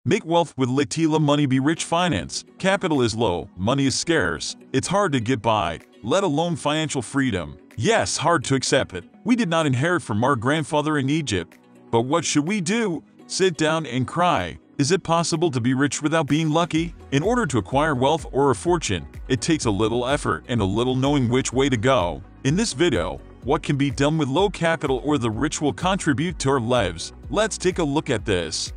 Make wealth with Latila Money. Be rich finance. Capital is low, money is scarce. It's hard to get by, let alone financial freedom. Yes, hard to accept it. We did not inherit from our grandfather in Egypt. But what should we do? Sit down and cry. Is it possible to be rich without being lucky? In order to acquire wealth or a fortune, it takes a little effort and a little knowing which way to go. In this video, what can be done with low capital or the rich will contribute to our lives? Let's take a look at this.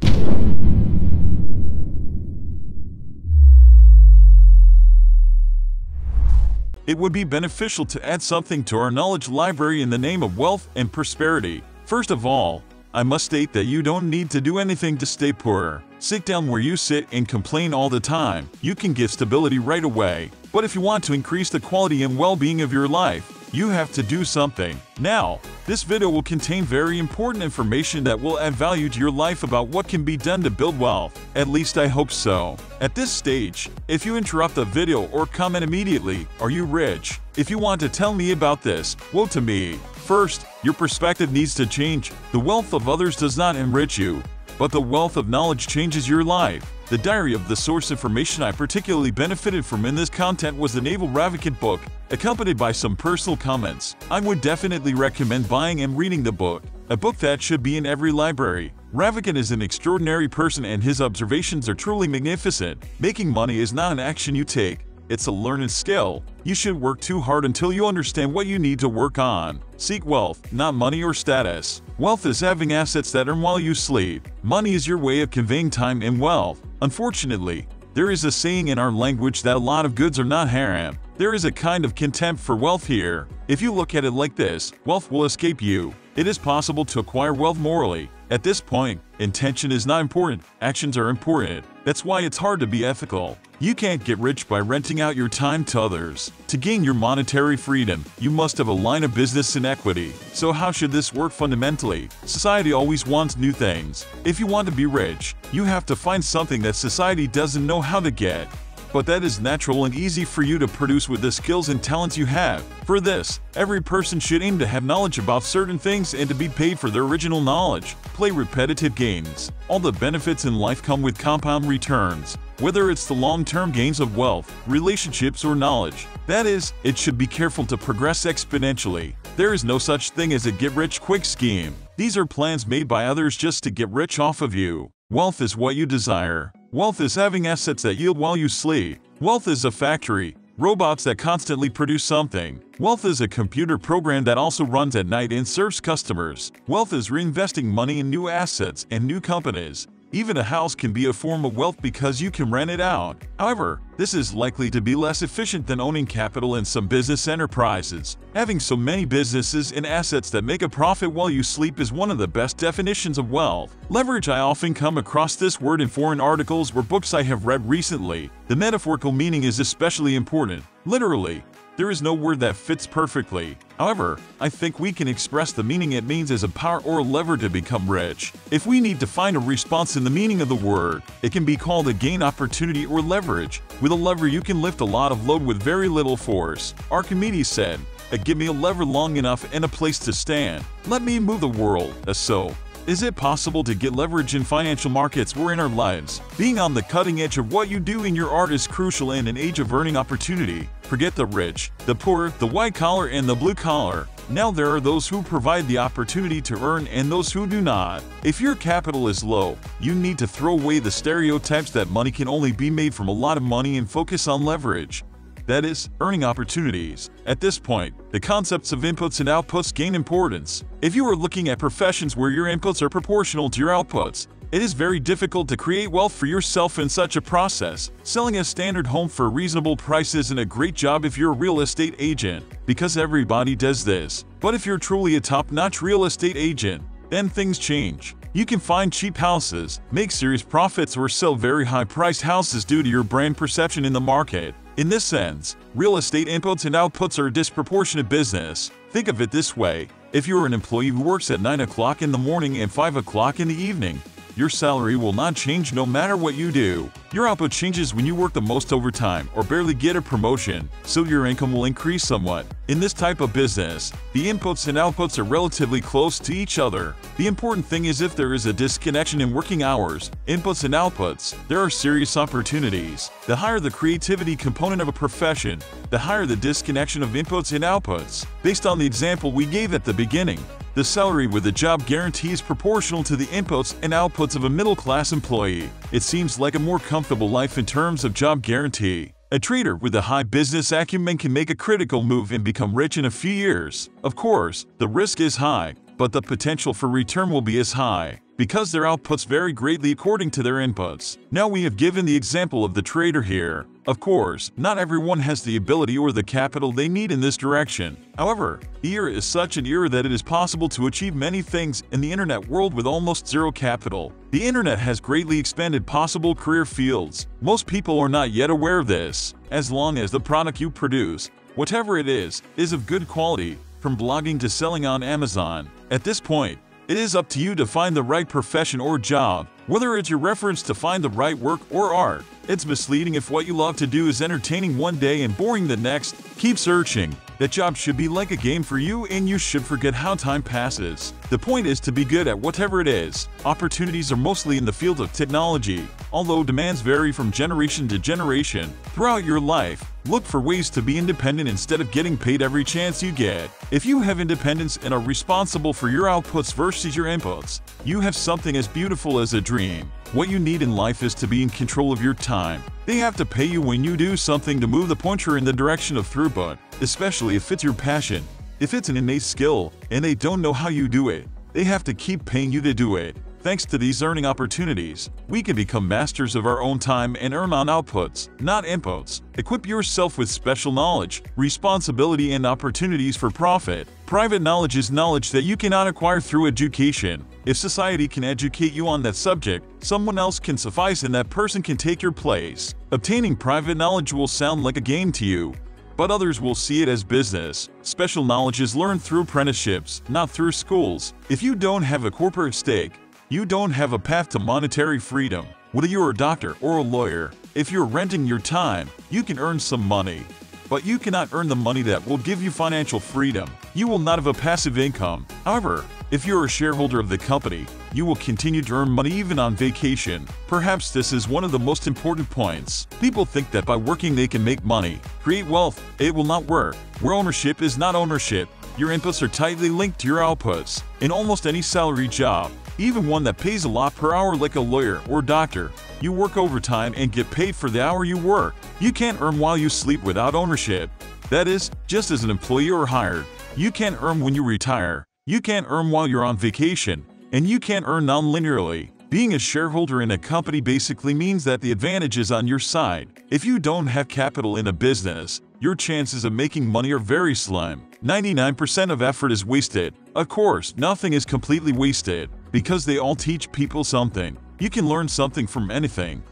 It would be beneficial to add something to our knowledge library in the name of wealth and prosperity. First of all, I must state that you don't need to do anything to stay poor. Sit down where you sit and complain all the time. You can get stability right away. But if you want to increase the quality and well-being of your life, you have to do something. Now, this video will contain very important information that will add value to your life about what can be done to build wealth. At least I hope so. At this stage, if you interrupt the video or comment immediately, are you rich? If you want to tell me about this, woe to me. First, your perspective needs to change. The wealth of others does not enrich you, but the wealth of knowledge changes your life. The diary of the source information I particularly benefited from in this content was the Naval Ravikant book, accompanied by some personal comments. I would definitely recommend buying and reading the book, a book that should be in every library. Ravikant is an extraordinary person and his observations are truly magnificent. Making money is not an action you take, it's a learned skill. You should work too hard until you understand what you need to work on. Seek wealth, not money or status. Wealth is having assets that earn while you sleep. Money is your way of conveying time and wealth. Unfortunately, there is a saying in our language that a lot of goods are not haram. There is a kind of contempt for wealth here. If you look at it like this, wealth will escape you. It is possible to acquire wealth morally. At this point, intention is not important, actions are important. That's why it's hard to be ethical. You can't get rich by renting out your time to others. To gain your monetary freedom, you must have a line of business in equity. So how should this work fundamentally? Society always wants new things. If you want to be rich, you have to find something that society doesn't know how to get. But that is natural and easy for you to produce with the skills and talents you have. For this, every person should aim to have knowledge about certain things and to be paid for their original knowledge. Play repetitive games. All the benefits in life come with compound returns, whether it's the long-term gains of wealth, relationships, or knowledge. That is, it should be careful to progress exponentially. There is no such thing as a get-rich-quick scheme. These are plans made by others just to get rich off of you. Wealth is what you desire. Wealth is having assets that yield while you sleep. Wealth is a factory, robots that constantly produce something. Wealth is a computer program that also runs at night and serves customers. Wealth is reinvesting money in new assets and new companies. Even a house can be a form of wealth because you can rent it out. However, this is likely to be less efficient than owning capital in some business enterprises. Having so many businesses and assets that make a profit while you sleep is one of the best definitions of wealth. Leverage. I often come across this word in foreign articles or books I have read recently. The metaphorical meaning is especially important. Literally, there is no word that fits perfectly. However, I think we can express the meaning it means as a power or a lever to become rich. If we need to find a response in the meaning of the word, it can be called a gain, opportunity, or leverage. With a lever you can lift a lot of load with very little force. Archimedes said, "Give me a lever long enough and a place to stand. Let me move the world." So, is it possible to get leverage in financial markets or in our lives? Being on the cutting edge of what you do in your art is crucial in an age of earning opportunity. Forget the rich, the poor, the white collar, and the blue collar. Now there are those who provide the opportunity to earn and those who do not. If your capital is low, you need to throw away the stereotypes that money can only be made from a lot of money and focus on leverage. That is, earning opportunities. At this point, the concepts of inputs and outputs gain importance. If you are looking at professions where your inputs are proportional to your outputs, it is very difficult to create wealth for yourself in such a process. Selling a standard home for a reasonable price isn't a great job if you're a real estate agent, because everybody does this. But if you're truly a top-notch real estate agent, then things change. You can find cheap houses, make serious profits, or sell very high-priced houses due to your brand perception in the market. In this sense, real estate inputs and outputs are a disproportionate business. Think of it this way: if you're an employee who works at 9 o'clock in the morning and 5 o'clock in the evening, Your salary will not change no matter what you do. Your output changes when you work the most overtime or barely get a promotion, so your income will increase somewhat. In this type of business, the inputs and outputs are relatively close to each other. The important thing is if there is a disconnection in working hours, inputs and outputs, there are serious opportunities. The higher the creativity component of a profession, the higher the disconnection of inputs and outputs. Based on the example we gave at the beginning, the salary with a job guarantee is proportional to the inputs and outputs of a middle-class employee. It seems like a more comfortable life in terms of job guarantee. A trader with a high business acumen can make a critical move and become rich in a few years. Of course, the risk is high, but the potential for return will be as high, because their outputs vary greatly according to their inputs. Now we have given the example of the trader here. Of course, not everyone has the ability or the capital they need in this direction. However, the era is such an era that it is possible to achieve many things in the internet world with almost zero capital. The internet has greatly expanded possible career fields. Most people are not yet aware of this. As long as the product you produce, whatever it is of good quality, from blogging to selling on Amazon, at this point, it is up to you to find the right profession or job, whether it's your reference to find the right work or art. It's misleading if what you love to do is entertaining one day and boring the next. Keep searching. That job should be like a game for you and you should forget how time passes. The point is to be good at whatever it is. Opportunities are mostly in the field of technology, although demands vary from generation to generation. Throughout your life, look for ways to be independent instead of getting paid every chance you get. If you have independence and are responsible for your outputs versus your inputs, you have something as beautiful as a dream. What you need in life is to be in control of your time. They have to pay you when you do something to move the pointer in the direction of throughput, especially if it's your passion. If it's an innate skill and they don't know how you do it, they have to keep paying you to do it. Thanks to these earning opportunities, we can become masters of our own time and earn on outputs, not inputs. Equip yourself with special knowledge, responsibility, and opportunities for profit. Private knowledge is knowledge that you cannot acquire through education. If society can educate you on that subject, someone else can suffice and that person can take your place. Obtaining private knowledge will sound like a game to you, but others will see it as business. Special knowledge is learned through apprenticeships, not through schools. If you don't have a corporate stake, you don't have a path to monetary freedom. Whether you're a doctor or a lawyer, if you're renting your time, you can earn some money. But you cannot earn the money that will give you financial freedom. You will not have a passive income. However, if you're a shareholder of the company, you will continue to earn money even on vacation. Perhaps this is one of the most important points. People think that by working they can make money, create wealth. It will not work. Where ownership is not ownership, your inputs are tightly linked to your outputs. In almost any salary job, even one that pays a lot per hour like a lawyer or doctor, you work overtime and get paid for the hour you work. You can't earn while you sleep without ownership. That is, just as an employee or hired, you can't earn when you retire. You can't earn while you're on vacation, and you can't earn non-linearly. Being a shareholder in a company basically means that the advantage is on your side. If you don't have capital in a business, your chances of making money are very slim. 99% of effort is wasted. Of course, nothing is completely wasted, because they all teach people something. You can learn something from anything.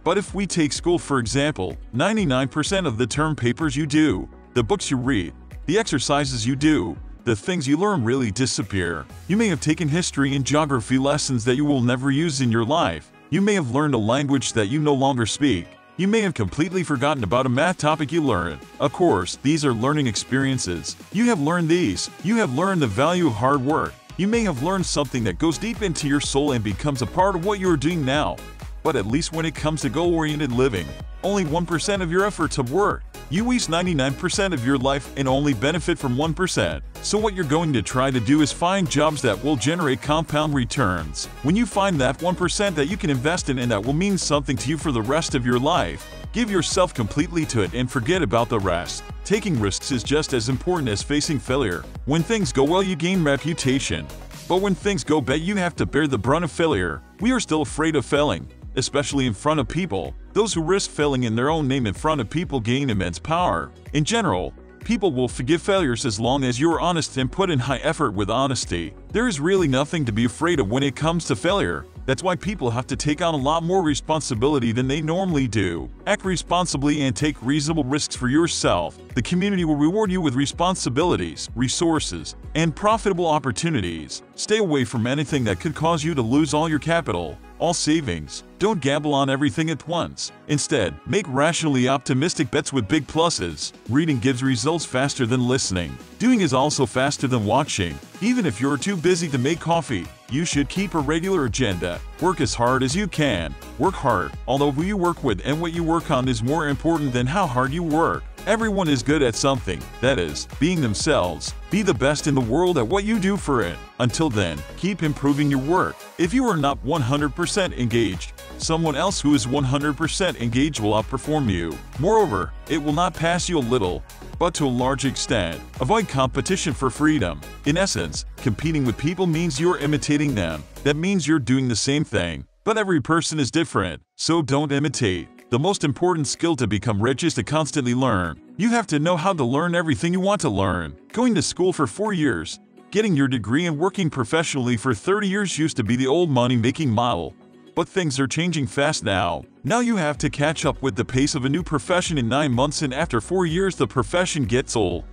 But if we take school for example, 99% of the term papers you do, the books you read, the exercises you do, the things you learn really disappear. You may have taken history and geography lessons that you will never use in your life. You may have learned a language that you no longer speak. You may have completely forgotten about a math topic you learned. Of course, these are learning experiences. You have learned these. You have learned the value of hard work. You may have learned something that goes deep into your soul and becomes a part of what you are doing now. But at least when it comes to goal-oriented living, only 1% of your efforts have worked. You waste 99% of your life and only benefit from 1%. So what you're going to try to do is find jobs that will generate compound returns. When you find that 1% that you can invest in and that will mean something to you for the rest of your life, give yourself completely to it and forget about the rest. Taking risks is just as important as facing failure. When things go well, you gain reputation. But when things go bad, you have to bear the brunt of failure. We are still afraid of failing, especially in front of people. Those who risk failing in their own name in front of people gain immense power. In general, people will forgive failures as long as you are honest and put in high effort with honesty. There is really nothing to be afraid of when it comes to failure. That's why people have to take on a lot more responsibility than they normally do. Act responsibly and take reasonable risks for yourself. The community will reward you with responsibilities, resources, and profitable opportunities. Stay away from anything that could cause you to lose all your capital. all savings. Don't gamble on everything at once. Instead, make rationally optimistic bets with big pluses. Reading gives results faster than listening. Doing is also faster than watching. Even if you're too busy to make coffee, you should keep a regular agenda. Work as hard as you can. Work hard, although who you work with and what you work on is more important than how hard you work. Everyone is good at something, that is, being themselves. Be the best in the world at what you do for it. Until then, keep improving your work. If you are not 100% engaged, someone else who is 100% engaged will outperform you. Moreover, it will not pass you a little, but to a large extent. Avoid competition for freedom. In essence, competing with people means you're imitating them. That means you're doing the same thing. But every person is different, so don't imitate. The most important skill to become rich is to constantly learn. You have to know how to learn everything you want to learn. Going to school for 4 years, getting your degree and working professionally for 30 years used to be the old money-making model. But things are changing fast now. Now you have to catch up with the pace of a new profession in 9 months, and after 4 years the profession gets old.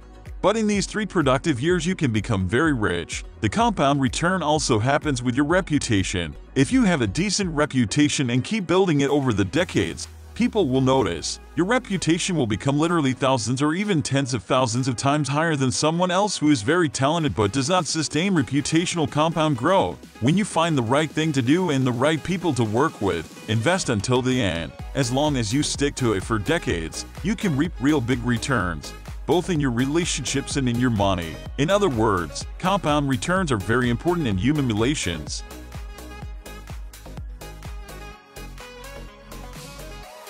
But in these 3 productive years you can become very rich. The compound return also happens with your reputation. If you have a decent reputation and keep building it over the decades, people will notice. Your reputation will become literally thousands or even tens of thousands of times higher than someone else who is very talented but does not sustain reputational compound growth. When you find the right thing to do and the right people to work with, invest until the end. As long as you stick to it for decades, you can reap real big returns, both in your relationships and in your money. In other words, compound returns are very important in human relations.